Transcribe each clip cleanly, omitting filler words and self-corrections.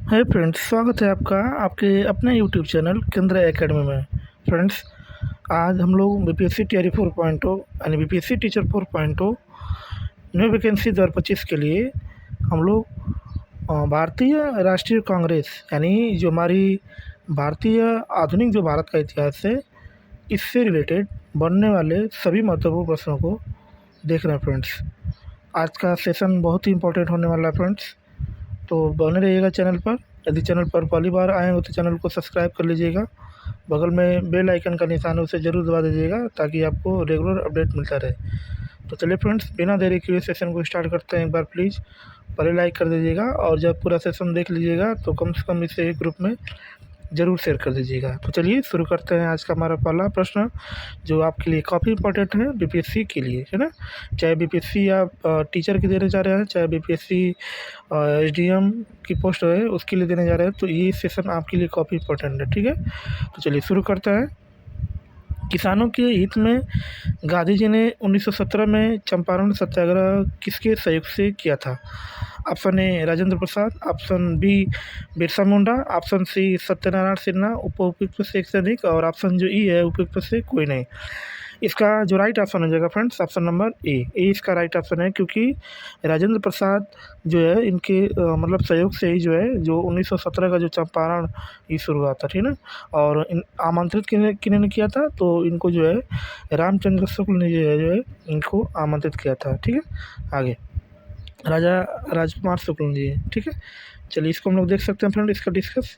Hi friends, स्वागत है आपका आपके अपने यूट्यूब चैनल केंद्र एकेडमी में। फ्रेंड्स, आज हम लोग बीपीएससी तैयारी 4.0 यानी बीपीएससी टीचर 4.0 न्यू वैकेंसी 2025 के लिए हम लोग भारतीय राष्ट्रीय कांग्रेस यानी जो हमारी भारतीय आधुनिक जो भारत का इतिहास है, इससे रिलेटेड बनने वाले सभी महत्वपूर्ण प्रश्नों को देख रहे हैं। फ्रेंड्स, आज का सेशन बहुत ही इंपॉर्टेंट होने वाला है। फ्रेंड्स, तो बने रहिएगा चैनल पर। यदि चैनल पर पहली बार आए हो तो चैनल को सब्सक्राइब कर लीजिएगा। बगल में बेल आइकन का निशान है, उसे ज़रूर दबा दीजिएगा ताकि आपको रेगुलर अपडेट मिलता रहे। तो चलिए फ्रेंड्स, बिना देरी किए सेशन को स्टार्ट करते हैं। एक बार प्लीज़ पहले लाइक कर दीजिएगा और जब पूरा सेशन देख लीजिएगा तो कम से कम इसे एक ग्रुप में ज़रूर शेयर कर दीजिएगा। तो चलिए शुरू करते हैं। आज का हमारा पहला प्रश्न जो आपके लिए काफ़ी इंपॉर्टेंट है बीपीएससी के लिए, है ना। चाहे बीपीएससी आप टीचर की देने जा रहे हैं, चाहे बीपीएससी एसडीएम की पोस्ट है उसके लिए देने जा रहे हैं, तो ये सेशन आपके लिए काफ़ी इंपॉर्टेंट है। ठीक है, तो चलिए शुरू करते हैं। किसानों के हित में गांधी जी ने 1917 में चंपारण सत्याग्रह किसके सहयोग से किया था? Option A Rajendra Prasad, option B Birsa Munda, option C Satyanarayan Sinha, उपयुक्त में से एक से अधिक, और ऑप्शन जो ई है उपयुक्त में से कोई नहीं। इसका जो राइट ऑप्शन हो जाएगा फ्रेंड्स, ऑप्शन नंबर ए इसका राइट ऑप्शन है, क्योंकि राजेंद्र प्रसाद जो है इनके मतलब सहयोग से ही जो है जो 1917 का जो चंपारण ये शुरू हुआ था, ठीक है ना। और इन आमंत्रित किन्होंने किया था, तो इनको जो है रामचंद्र शुक्ल ने जो है इनको आमंत्रित किया था। ठीक है, आगे राजा राजकुमार शुक्ल जी, ठीक है। चलिए इसको हम लोग देख सकते हैं फ्रेंड, इसका डिस्कस।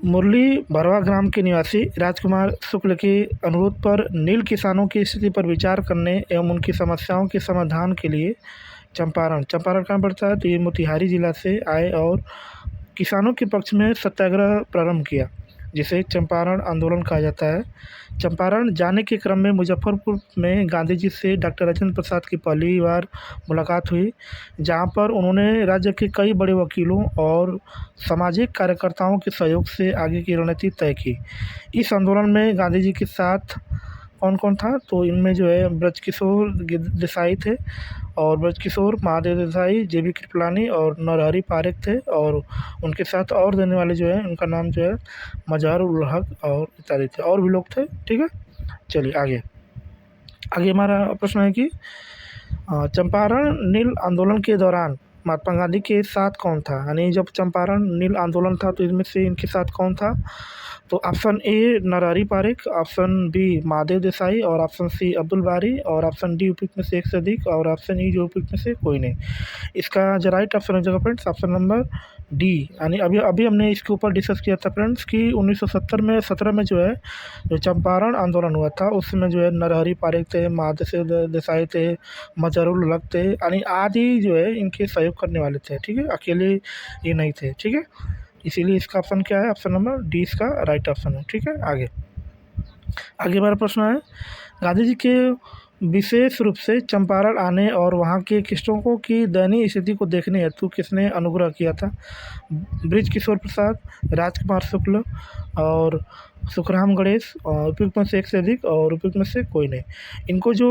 मुरली भरवा ग्राम के निवासी राजकुमार शुक्ल के अनुरोध पर नील किसानों की स्थिति पर विचार करने एवं उनकी समस्याओं के समाधान के लिए चंपारण कहाँ पड़ता है, तो ये मोतिहारी जिला से आए और किसानों के पक्ष में सत्याग्रह प्रारंभ किया, जिसे चंपारण आंदोलन कहा जाता है। चंपारण जाने के क्रम में मुजफ्फरपुर में गांधी जी से डॉक्टर राजेंद्र प्रसाद की पहली बार मुलाकात हुई, जहां पर उन्होंने राज्य के कई बड़े वकीलों और सामाजिक कार्यकर्ताओं के सहयोग से आगे की रणनीति तय की। इस आंदोलन में गांधी जी के साथ कौन कौन था, तो इनमें जो है ब्रजकिशोर देसाई थे, और ब्रजकिशोर महादेव देसाई, जेबी कृपलानी और नरहरि पारेख थे, और उनके साथ और देने वाले जो है उनका नाम जो है मजहर उल हक और इत्यादि थे, और भी लोग थे। ठीक है, चलिए आगे हमारा प्रश्न है कि चंपारण नील आंदोलन के दौरान महात्मा गांधी के साथ कौन था, यानी जब चंपारण नील आंदोलन था तो इसमें से इनके साथ कौन था? तो option A Narhari Parekh, option B Mahadev Desai, और ऑप्शन सी अब्दुल बारी, और ऑप्शन डी उपयुक्त में से एक से अधिक, और ऑप्शन ई जो उपयुक्त में से कोई नहीं। इसका जो राइट ऑप्शन हो जाएगा फ्रेंड्स, ऑप्शन नंबर डी। यानी अभी अभी हमने इसके ऊपर डिस्कस किया था फ्रेंड्स कि 1917 में जो है जो चंपारण आंदोलन हुआ था उसमें जो है नरहरि पारेख थे, महादेव देसाई थे, मजहरुल हक थे, यानी आदि जो है इनके सहयोग करने वाले थे। ठीक है, अकेले ये नहीं थे। ठीक है, इसीलिए इसका ऑप्शन क्या है, ऑप्शन नंबर डी इसका राइट ऑप्शन है। ठीक है, आगे हमारा प्रश्न है, गांधी जी के विशेष रूप से चंपारण आने और वहाँ के कृषकों की दयनीय स्थिति को देखने हेतु किसने अनुग्रह किया था? बृजकिशोर प्रसाद, राजकुमार शुक्ल और सुखराम गणेश, उपयुक्त में से एक से अधिक, और उपयुक्त में से कोई नहीं। इनको जो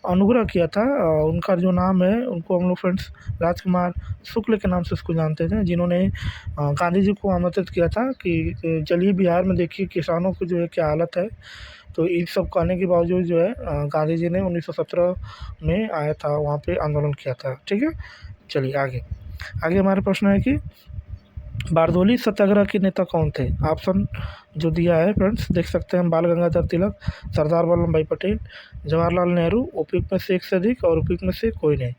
अनुग्रह किया था उनका जो नाम है, उनको हम लोग फ्रेंड्स राजकुमार शुक्ल के नाम से उसको जानते थे, जिन्होंने गांधी जी को आमंत्रित किया था कि चलिए बिहार में देखिए किसानों की जो है क्या हालत है। तो इन सब कहने के बावजूद जो है गांधी जी ने 1917 में आया था, वहाँ पे आंदोलन किया था। ठीक है, चलिए आगे हमारा प्रश्न है कि बारदोली सत्याग्रह के नेता कौन थे? ऑप्शन जो दिया है फ्रेंड्स देख सकते हैं, बाल गंगाधर तिलक, सरदार वल्लभ भाई पटेल, जवाहरलाल नेहरू, उपयुक्त में से एक से अधिक, और उपयुक्त में से कोई नहीं।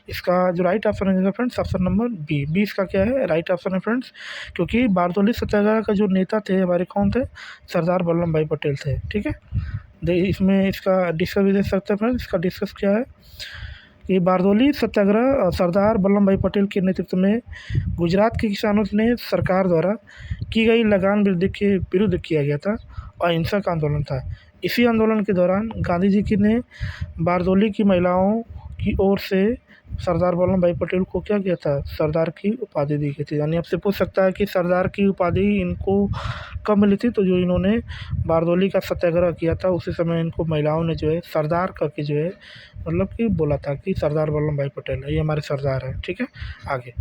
इसका जो राइट ऑप्शन है फ्रेंड्स, ऑप्शन नंबर बी इसका क्या है, राइट ऑप्शन है फ्रेंड्स, क्योंकि बारदोली सत्याग्रह का जो नेता थे हमारे कौन थे, सरदार वल्लभ भाई पटेल थे। ठीक है, इसमें इसका डिस्कस भी देख सकते हैं फ्रेंड्स, इसका डिस्कस क्या है कि बारदोली सत्याग्रह सरदार वल्लभ भाई पटेल के नेतृत्व में गुजरात के किसानों ने सरकार द्वारा की गई लगान वृद्धि के विरुद्ध किया गया था, अहिंसक आंदोलन था। इसी आंदोलन के दौरान गांधी जी की ने बारदोली की महिलाओं की ओर से सरदार वल्लभ भाई पटेल को क्या किया था, सरदार की उपाधि दी गई थी। यानी आपसे पूछ सकता है कि सरदार की उपाधि इनको कब मिली थी, तो जो इन्होंने बारदोली का सत्याग्रह किया था उसी समय इनको महिलाओं ने जो है सरदार करके जो है मतलब कि बोला था कि सरदार वल्लभ भाई पटेल है, ये हमारे सरदार हैं। ठीक है, आगे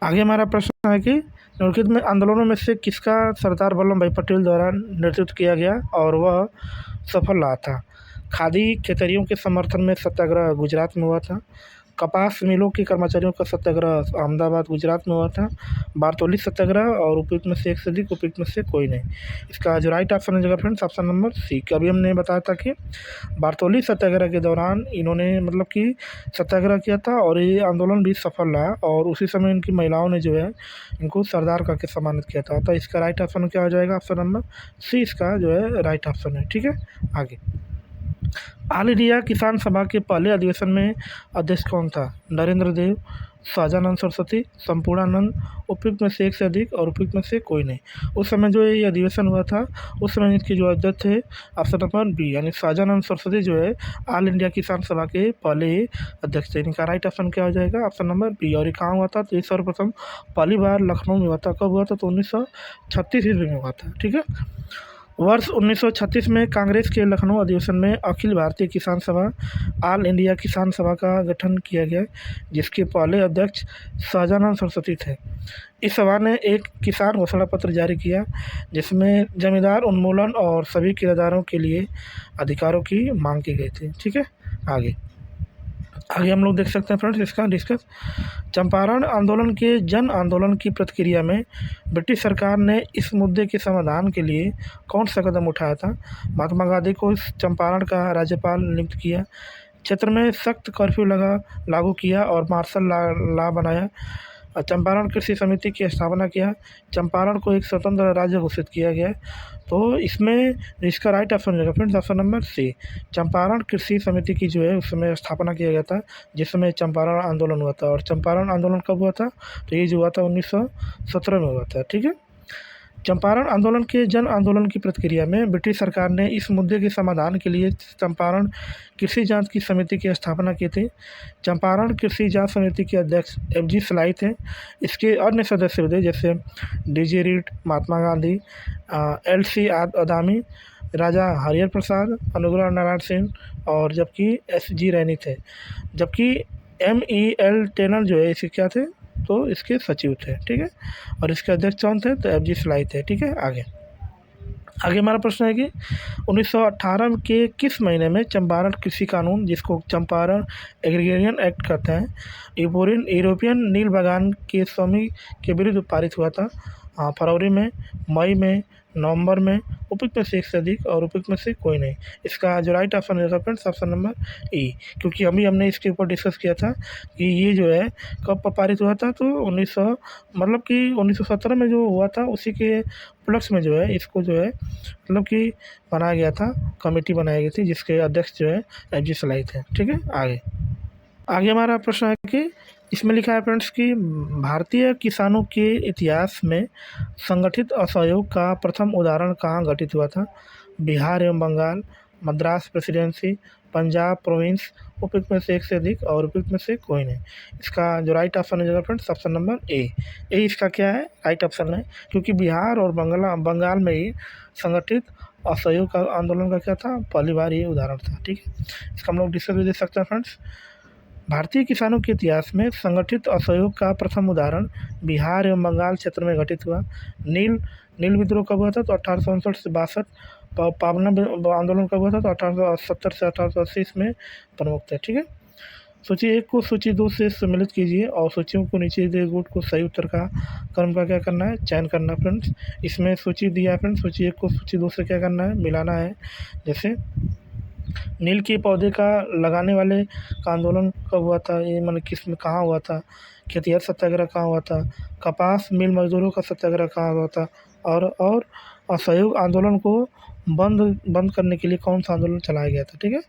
आगे हमारा प्रश्न है कि निम्नलिखित में आंदोलनों में से किसका सरदार वल्लभ भाई पटेल द्वारा नेतृत्व किया गया और वह सफल रहा था? खादी खेतरियों के समर्थन में सत्याग्रह गुजरात में हुआ था। कपास मिलों के कर्मचारियों का सत्याग्रह अहमदाबाद गुजरात में हुआ था। बारतौली सत्याग्रह और उपयुक्त में से एक से अधिक, उपयुक्त में से कोई नहीं। इसका जो राइट ऑप्शन है फ्रेंड्स ऑप्शन नंबर सी। अभी हमने बताया था कि बारतौली सत्याग्रह के दौरान इन्होंने मतलब कि सत्याग्रह किया था और ये आंदोलन भी सफल रहा और उसी समय इनकी महिलाओं ने जो है इनको सरदार करके सम्मानित किया था। तो इसका राइट ऑप्शन क्या हो जाएगा? ऑप्शन नंबर सी इसका जो है राइट ऑप्शन है। ठीक है, आगे ऑल इंडिया किसान सभा के पहले अधिवेशन में अध्यक्ष कौन था? नरेंद्र देव, सहजानंद सरस्वती, संपूर्णानंद, उपयुक्त में से एक से अधिक और उपयुक्त में से कोई नहीं। उस समय जो ये अधिवेशन हुआ था उस समय इसके जो अध्यक्ष थे ऑप्शन नंबर बी यानी सहजानंद सरस्वती जो है ऑल इंडिया किसान सभा के पहले ही अध्यक्ष थे। इनका राइट ऑप्शन क्या हो जाएगा? Option number B. और ये कहाँ हुआ था? तो ये सर्वप्रथम पहली बार लखनऊ में हुआ था। कब हुआ था? तो 1936 ईस्वी में हुआ था। ठीक है, वर्ष 1936 में कांग्रेस के लखनऊ अधिवेशन में अखिल भारतीय किसान सभा ऑल इंडिया किसान सभा का गठन किया गया, जिसके पहले अध्यक्ष सहजानंद सरस्वती थे। इस सभा ने एक किसान घोषणा पत्र जारी किया जिसमें जमींदार उन्मूलन और सभी किराएदारों के लिए अधिकारों की मांग की गई थी। ठीक है, आगे हम लोग देख सकते हैं फ्रेंड्स इसका डिस्कस। चंपारण आंदोलन के जन आंदोलन की प्रतिक्रिया में ब्रिटिश सरकार ने इस मुद्दे के समाधान के लिए कौन सा कदम उठाया था? महात्मा गांधी को चंपारण का राज्यपाल नियुक्त किया, क्षेत्र में सख्त कर्फ्यू लागू किया और मार्शल लॉ बनाया, चंपारण कृषि समिति की स्थापना किया, चंपारण को एक स्वतंत्र राज्य घोषित किया गया। तो इसमें इसका राइट ऑप्शन रहेगा friends option number C. Champaran कृषि समिति की जो है उस समय स्थापना किया गया था जिस समय चंपारण आंदोलन हुआ था। और चंपारण आंदोलन कब हुआ था? तो ये जो हुआ था 1917 में हुआ था। ठीक है, चंपारण आंदोलन के जन आंदोलन की प्रतिक्रिया में ब्रिटिश सरकार ने इस मुद्दे के समाधान के लिए चंपारण कृषि जांच की समिति की स्थापना की थी। चंपारण कृषि जांच समिति के अध्यक्ष FG सलाई थे। इसके अन्य सदस्य थे जैसे DG read, Mahatma Gandhi, LC अदामी, राजा हरिहर प्रसाद, अनुग्रह नारायण सिंह और जबकि SG रैनी थे। जबकि MEL टेनर जो है इसे क्या थे? तो इसके सचिव थे। ठीक है, और इसके अध्यक्ष कौन थे? तो FG सलाई थे। ठीक है, आगे हमारा प्रश्न है कि 1918 के किस महीने में चंपारण कृषि कानून, जिसको चंपारण एग्रीगेरियन एक्ट कहते हैं, यूरोपियन नील बागान के स्वामी के विरुद्ध पारित हुआ था? फरवरी में, मई में, नवंबर में, उपयुक्त में से एक से अधिक और उपयुक्त में से कोई नहीं। इसका जो राइट ऑप्शन है फ्रेंड्स ऑप्शन नंबर ई, क्योंकि हमने इसके ऊपर डिस्कस किया था कि ये जो है कब पारित हुआ था। तो 1917 में जो हुआ था उसी के उपलक्ष्य में जो है इसको जो है मतलब कि बनाया गया था, कमेटी बनाई गई थी जिसके अध्यक्ष जो है FG सलाई थे। ठीक है, आगे हमारा प्रश्न है कि इसमें लिखा है फ्रेंड्स कि भारतीय किसानों के इतिहास में संगठित असहयोग का प्रथम उदाहरण कहाँ घटित हुआ था? बिहार एवं बंगाल, मद्रास प्रेसिडेंसी, पंजाब प्रोविंस, उपयुक्त में से एक से अधिक और उपयुक्त में से कोई नहीं। इसका जो राइट ऑप्शन है फ्रेंड्स ऑप्शन नंबर ए इसका क्या है? राइट ऑप्शन है, क्योंकि बिहार और बंगाल में ही संगठित असहयोग का आंदोलन का क्या था? पहली बार ये उदाहरण था। ठीक है, इसका हम लोग डिस्कस भी दे सकते हैं फ्रेंड्स। भारतीय किसानों के इतिहास में संगठित असहयोग का प्रथम उदाहरण बिहार एवं बंगाल क्षेत्र में घटित हुआ। नील विद्रोह कब हुआ था? तो 1859 से 62। पावना आंदोलन कब हुआ था? तो 1870 से 1880 इसमें प्रमुख थे। ठीक है, सूची 1 को सूची 2 से सम्मिलित कीजिए और सूचियों को नीचे दिए गुट को सही उत्तर का क्रम का क्या करना है? चयन करना फ्रेंड्स। इसमें सूची दिया है फ्रेंड्स, सूची 1 को सूची 2 से क्या करना है? मिलाना है। जैसे नील के पौधे का लगाने वाले का आंदोलन कब हुआ था? ये मतलब किस में कहाँ हुआ था? खेतिहर सत्याग्रह कहाँ हुआ था? कपास मिल मजदूरों का सत्याग्रह कहाँ हुआ था? और असहयोग आंदोलन को बंद करने के लिए कौन सा आंदोलन चलाया गया था? ठीक है,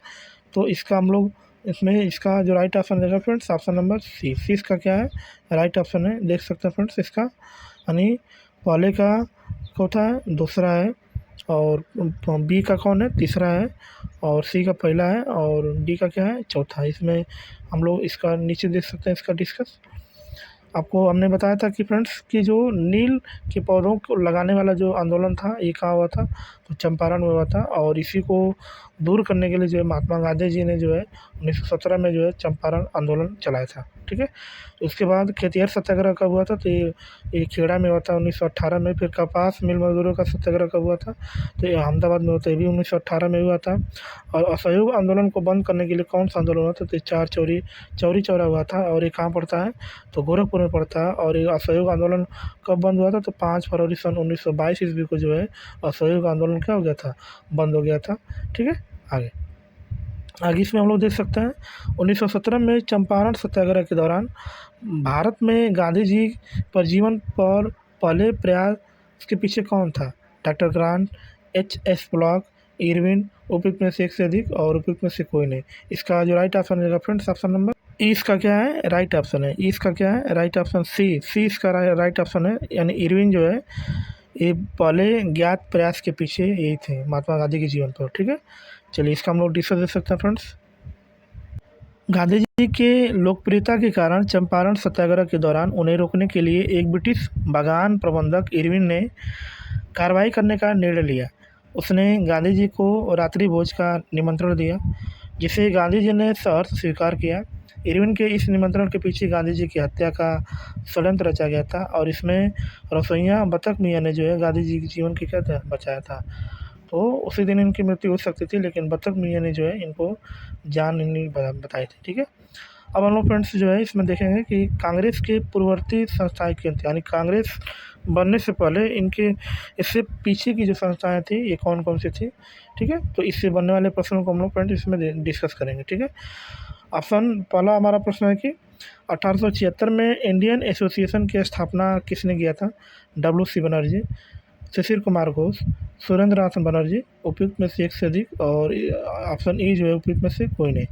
तो इसका हम लोग इसमें इसका जो राइट ऑप्शन रहेगा फ्रेंड्स ऑप्शन नंबर सी। इसका क्या है? राइट ऑप्शन है, देख सकते हैं फ्रेंड्स इसका, यानी पहले का चौथा है, दूसरा है और बी का कौन है? तीसरा है और सी का पहला है और डी का क्या है? चौथा। इसमें हम लोग इसका नीचे देख सकते हैं इसका डिस्कस। आपको हमने बताया था कि फ्रेंड्स कि जो नील के पौधों को लगाने वाला जो आंदोलन था ये कहाँ हुआ था? तो चंपारण में हुआ था और इसी को दूर करने के लिए जो है महात्मा गांधी जी ने जो है 1917 में जो है चंपारण आंदोलन चलाया था। ठीक है। तो उसके बाद खेतिहर सत्याग्रह कब हुआ था, तो ये खेड़ा में हुआ था 1918 में। फिर कपास मिल मजदूरों का सत्याग्रह कब हुआ था, तो ये अहमदाबाद में होता है, ये भी 1918 में हुआ था। और असहयोग आंदोलन को बंद करने के लिए कौन सा आंदोलन हुआ था, तो चार चौरी चौरा हुआ था, और ये कहाँ पड़ता है, तो गोरखपुर में पड़ता है। और ये असहयोग आंदोलन कब बंद हुआ था, तो 5 फरवरी सन 1922 ईस्वी को जो है असहयोग आंदोलन क्या हो गया था, बंद हो गया था। ठीक है। आगे आगे इसमें हम लोग देख सकते हैं 1917 में चंपारण सत्याग्रह के दौरान भारत में गांधी जी पर जीवन पर पहले प्रयास के पीछे कौन था, doctor grant, HS. Block, Irwin, उपयुक्त में से एक से अधिक और उपयुक्त में से कोई नहीं। इसका जो राइट ऑप्शन रहेगा फ्रेंड्स, ऑप्शन नंबर ई इसका क्या है, राइट ऑप्शन है। ई इसका क्या है, राइट ऑप्शन सी इसका राइट ऑप्शन है। यानी इरविन जो है ये पहले ज्ञात प्रयास के पीछे यही थे महात्मा गांधी के जीवन पर। ठीक है। चलिए इसका हम लोग डिस्कस देख सकते हैं फ्रेंड्स। गांधी जी के लोकप्रियता के कारण चंपारण सत्याग्रह के दौरान उन्हें रोकने के लिए एक ब्रिटिश बागान प्रबंधक इरविन ने कार्रवाई करने का निर्णय लिया। उसने गांधी जी को रात्रि भोज का निमंत्रण दिया, जिसे गांधी जी ने सहर्ष स्वीकार किया। इरविन के इस निमंत्रण के पीछे गांधी जी की हत्या का षड्यंत्र रचा गया था, और इसमें रसोइया बतख मियाँ ने जो है गांधी जी के जीवन की क्या था, बचाया था। तो उसी दिन इनकी मृत्यु हो सकती थी, लेकिन बतख मियाँ ने जो है इनको जान नहीं बताई थी। ठीक है। अब हम लोग फ्रेंड्स जो है इसमें देखेंगे कि कांग्रेस के पूर्ववर्ती संस्थाएं क्या थी, यानी कांग्रेस बनने से पहले इनके इससे पीछे की जो संस्थाएं थी ये कौन कौन सी थी। ठीक है। तो इससे बनने वाले प्रश्नों को हम लोग फ्रेंड्स इसमें डिस्कस करेंगे। ठीक है। ऑप्शन पहला हमारा प्रश्न है कि 1876 में इंडियन एसोसिएशन की स्थापना किसने किया था, W.C. बनर्जी, शिशिर कुमार घोष, सुरेंद्र नाथ बनर्जी, उपयुक्त में से एक से अधिक और ऑप्शन ई जो है उपयुक्त में से कोई नहीं।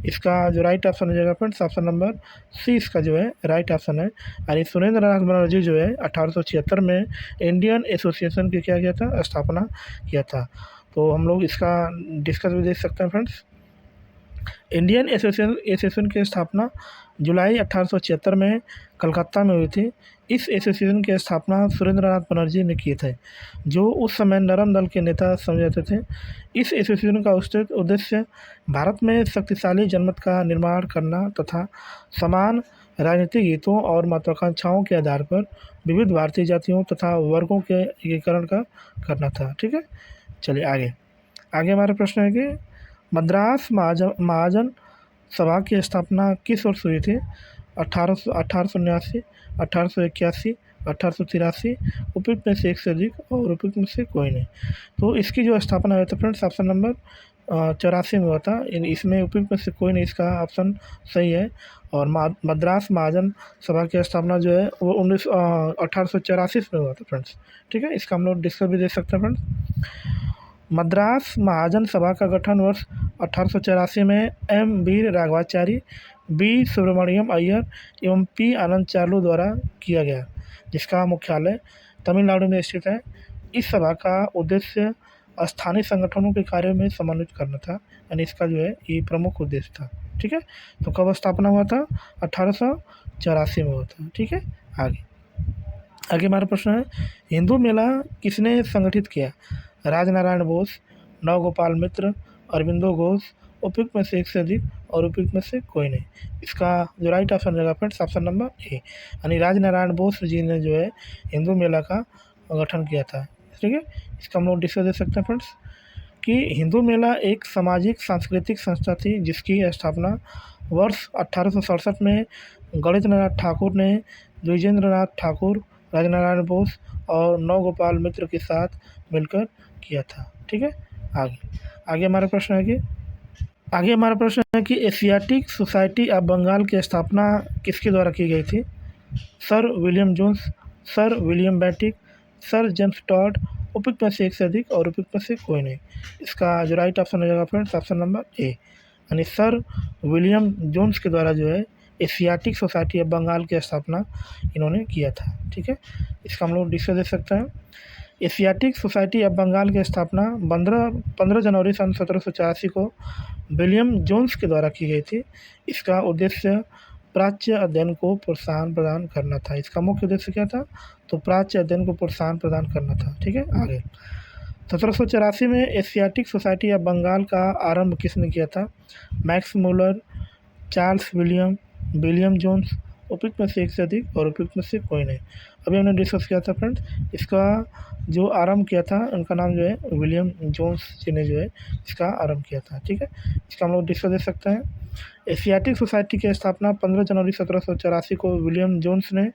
इसका जो राइट ऑप्शन हो जाएगा फ्रेंड्स, ऑप्शन नंबर सी इसका जो है राइट ऑप्शन है। यानी सुरेंद्र नाथ बनर्जी जो है 1876 में इंडियन एसोसिएशन की क्या किया था, स्थापना किया था। तो हम लोग इसका डिस्कस भी देख सकते हैं फ्रेंड्स। इंडियन एसोसिएशन की स्थापना जुलाई 1876 में कलकत्ता में हुई थी। इस एसोसिएशन की स्थापना सुरेंद्र नाथ बनर्जी ने किए थे, जो उस समय नरम दल के नेता समझे जाते थे। इस एसोसिएशन का उद्देश्य भारत में शक्तिशाली जनमत का निर्माण करना तथा समान राजनीतिक हितों और महत्वाकांक्षाओं के आधार पर विविध भारतीय जातियों तथा वर्गों के एकीकरण का करना था। ठीक है। चलिए आगे हमारा प्रश्न है कि मद्रास महाजन सभा की स्थापना किस वर्ष हुई थी, 1879, 1881, 1883, उपयुक्त में से एक से अधिक और उपयुक्त में से कोई नहीं। तो इसकी जो स्थापना हुई थी फ्रेंड्स, ऑप्शन नंबर 84 में हुआ था। इसमें उपयुक्त में से कोई नहीं, इसका ऑप्शन सही है। और मद्रास महाजन सभा की स्थापना जो है वो 1884 में हुआ था फ्रेंड्स। ठीक है। इसका हम लोग डिस्कस भी देख सकते हैं फ्रेंड्स। मद्रास महाजन सभा का गठन वर्ष 1884 में एम वीर राघवाचारी, बी सुब्रमण्यम अय्यर एवं पी आनंद चार्लू द्वारा किया गया, जिसका मुख्यालय तमिलनाडु में स्थित है। इस सभा का उद्देश्य स्थानीय संगठनों के कार्यों में समन्वित करना था, यानी इसका जो है ये प्रमुख उद्देश्य था। ठीक है। तो कब स्थापना हुआ था, 1884 में हुआ था। ठीक है। आगे हमारा प्रश्न है, हिंदू मेला किसने संगठित किया, राजनारायण बोस, नवगोपाल मित्र, अरविंदो घोष, उपयुक्त में से एक से अधिक और उपयुक्त में से कोई नहीं। इसका जो राइट ऑप्शन रहेगा फ्रेंड्स, ऑप्शन नंबर ए, यानी राजनारायण बोस जी ने जो है हिंदू मेला का गठन किया था। ठीक है। इसका हम लोग डिस्कस दे सकते हैं फ्रेंड्स कि हिंदू मेला एक सामाजिक सांस्कृतिक संस्था थी, जिसकी स्थापना वर्ष 1867 में गणेंद्रनाथ ठाकुर ने द्विजेंद्र नाथ ठाकुर, राजनारायण बोस और नवगोपाल मित्र के साथ मिलकर किया था। ठीक है। आगे हमारा प्रश्न है कि एशियाटिक सोसाइटी ऑफ बंगाल की स्थापना किसके द्वारा की गई थी, sir William Jones, sir William Bentinck, sir James Tod, उपयुक्त में से एक से अधिक और उपयुक्त में से कोई नहीं। इसका जो राइट ऑप्शन हो जाएगा फ्रेंड्स, ऑप्शन नंबर ए, यानी सर विलियम जोन्स के द्वारा जो है एशियाटिक सोसाइटी ऑफ बंगाल की स्थापना इन्होंने किया था। ठीक है। इसका हम लोग डिस्कस दे सकते हैं। एशियाटिक सोसाइटी ऑफ बंगाल की स्थापना 15 जनवरी सन 1784 को विलियम जोन्स के द्वारा की गई थी। इसका उद्देश्य प्राच्य अध्ययन को प्रोत्साहन प्रदान करना था। इसका मुख्य उद्देश्य क्या था, तो प्राच्य अध्ययन को प्रोत्साहन प्रदान करना था। ठीक है। आगे 1784 में एशियाटिक सोसाइटी ऑफ बंगाल का आरंभ किसने किया था, Max Muller, Charles William, William Jones, उपयुक्त में से एक से अधिक और उपयुक्त में से कोई नहीं। अभी हमने डिस्कस किया था फ्रेंड्स, इसका जो आरंभ किया था उनका नाम जो है विलियम जोन्स जी ने जो है इसका आरंभ किया था। ठीक है, इसका हम लोग डिस्कस दे सकते हैं। एशियाटिक सोसाइटी की स्थापना 15 जनवरी 1784 को विलियम जोन्स ने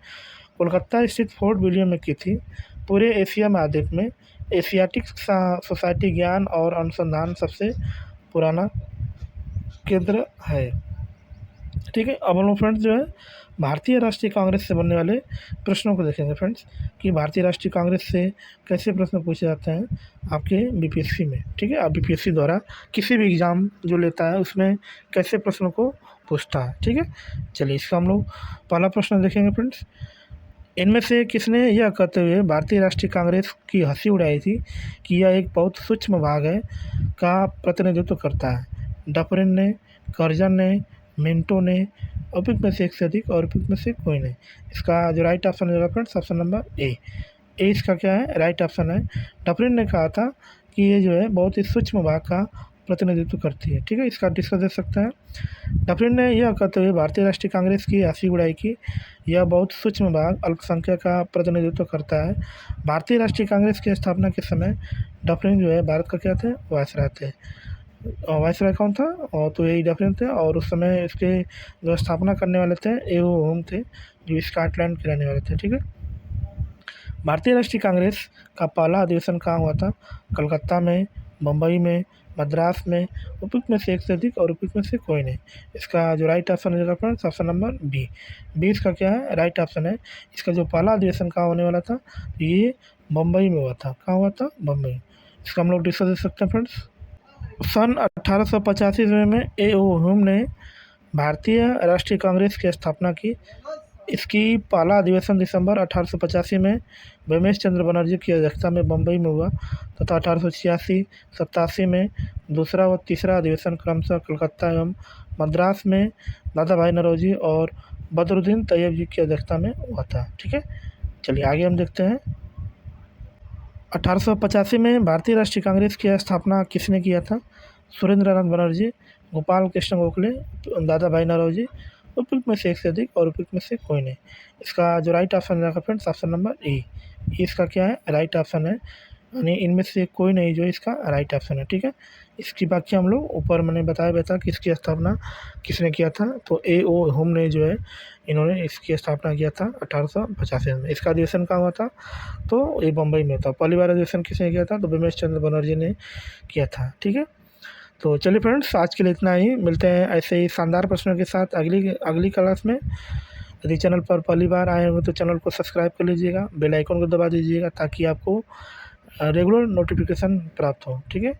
कोलकाता स्थित फोर्ट विलियम में की थी। पूरे एशिया महाद्वीप में एशियाटिक सोसाइटी ज्ञान और अनुसंधान सबसे पुराना केंद्र है। ठीक है, अब हम लोग फ्रेंड्स जो है भारतीय राष्ट्रीय कांग्रेस से बनने वाले प्रश्नों को देखेंगे फ्रेंड्स, कि भारतीय राष्ट्रीय कांग्रेस से कैसे प्रश्न पूछे जाते हैं आपके बीपीएससी में। ठीक है, आप बीपीएससी द्वारा किसी भी एग्ज़ाम जो लेता है उसमें कैसे प्रश्नों को पूछता है। ठीक है, चलिए इसका हम लोग पहला प्रश्न देखेंगे फ्रेंड्स। इनमें से किसने यह कहते हुए भारतीय राष्ट्रीय कांग्रेस की हंसी उड़ाई थी कि यह एक बहुत सूक्ष्म भाग है का प्रतिनिधित्व करता है? डफरिन ने, कर्जन ने, मिंटो ने, उपयुक्त में से एक से अधिक और उपयुक्त में से कोई नहीं। इसका जो राइट ऑप्शन होगा फ्रेंड्स ऑप्शन नंबर ए इसका क्या है राइट ऑप्शन है। डफरिन ने कहा था कि ये जो है बहुत ही सूक्ष्म भाग का प्रतिनिधित्व करती है। ठीक है, इसका डिस्कस दे सकते हैं। डफरिन ने यह कहते हुए भारतीय राष्ट्रीय कांग्रेस की हंसी उड़ाई की यह बहुत सूक्ष्म भाग अल्पसंख्यक का प्रतिनिधित्व करता है। भारतीय राष्ट्रीय कांग्रेस की स्थापना के समय डफरिन जो है भारत का क्या थे वायसराय थे। वायसराय कौन था? और तो यही डफरिन थे, और उस समय इसके जो स्थापना करने वाले थे ए.ओ. होम थे जो स्कॉटलैंड के रहने वाले थे। ठीक है, भारतीय राष्ट्रीय कांग्रेस का पहला अधिवेशन कहाँ हुआ था? कलकत्ता में, मुंबई में, मद्रास में, उपयुक्त में से एक से अधिक और उपयुक्त में से कोई नहीं। इसका जो राइट ऑप्शन हो जाएगा फ्रेंड्स ऑप्शन नंबर बी। इसका क्या है राइट ऑप्शन है। इसका जो पहला अधिवेशन कहाँ होने वाला था? ये मुंबई में हुआ था। कहाँ हुआ था? मुंबई। इसका हम लोग डिस्कस दे सकते हैं फ्रेंड्स। सन 1885 में ए.ओ. ह्यूम ने भारतीय राष्ट्रीय कांग्रेस की स्थापना की। इसकी पहला अधिवेशन दिसंबर 1885 में भीमेश चंद्र बनर्जी की अध्यक्षता में मुंबई में हुआ तथा 1886-87 में दूसरा व तीसरा अधिवेशन क्रमशः कलकत्ता एवं मद्रास में दादा भाई नौरोजी और बदरुद्दीन तैयब जी की अध्यक्षता में हुआ था। ठीक है, चलिए आगे हम देखते हैं। 1885 में भारतीय राष्ट्रीय कांग्रेस की स्थापना किसने किया था? सुरेंद्रनाथ बनर्जी, गोपाल कृष्ण गोखले, दादा भाई नौरोजी, उपयुक्त में से एक से अधिक और उपयुक्त में से कोई नहीं। इसका जो राइट ऑप्शन रहेगा फ्रेंड्स ऑप्शन नंबर ए। इसका क्या है राइट ऑप्शन है, यानी इनमें से कोई नहीं जो इसका राइट ऑप्शन है। ठीक है, इसकी व्याख्या हम लोग ऊपर मैंने बताया था कि इसकी स्थापना किसने किया था, तो ए.ओ. होम ने जो है इन्होंने इसकी स्थापना किया था 1885 में। इसका अधिवेशन कहाँ हुआ था? तो ये मुंबई में था। पहली बार अधिवेशन किसने किया था? तो भीमेश चंद्र बनर्जी ने किया था। ठीक है, तो चलिए फ्रेंड्स आज के लिए इतना ही। मिलते हैं ऐसे ही शानदार प्रश्नों के साथ अगली क्लास में। यदि चैनल पर पहली बार आए हो तो चैनल को सब्सक्राइब कर लीजिएगा, बेल आइकन को दबा दीजिएगा ताकि आपको रेगुलर नोटिफिकेशन प्राप्त हो। ठीक है,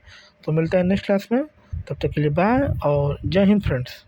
तो मिलते हैं नेक्स्ट क्लास में, तब तक के लिए बाय और जय हिंद फ्रेंड्स।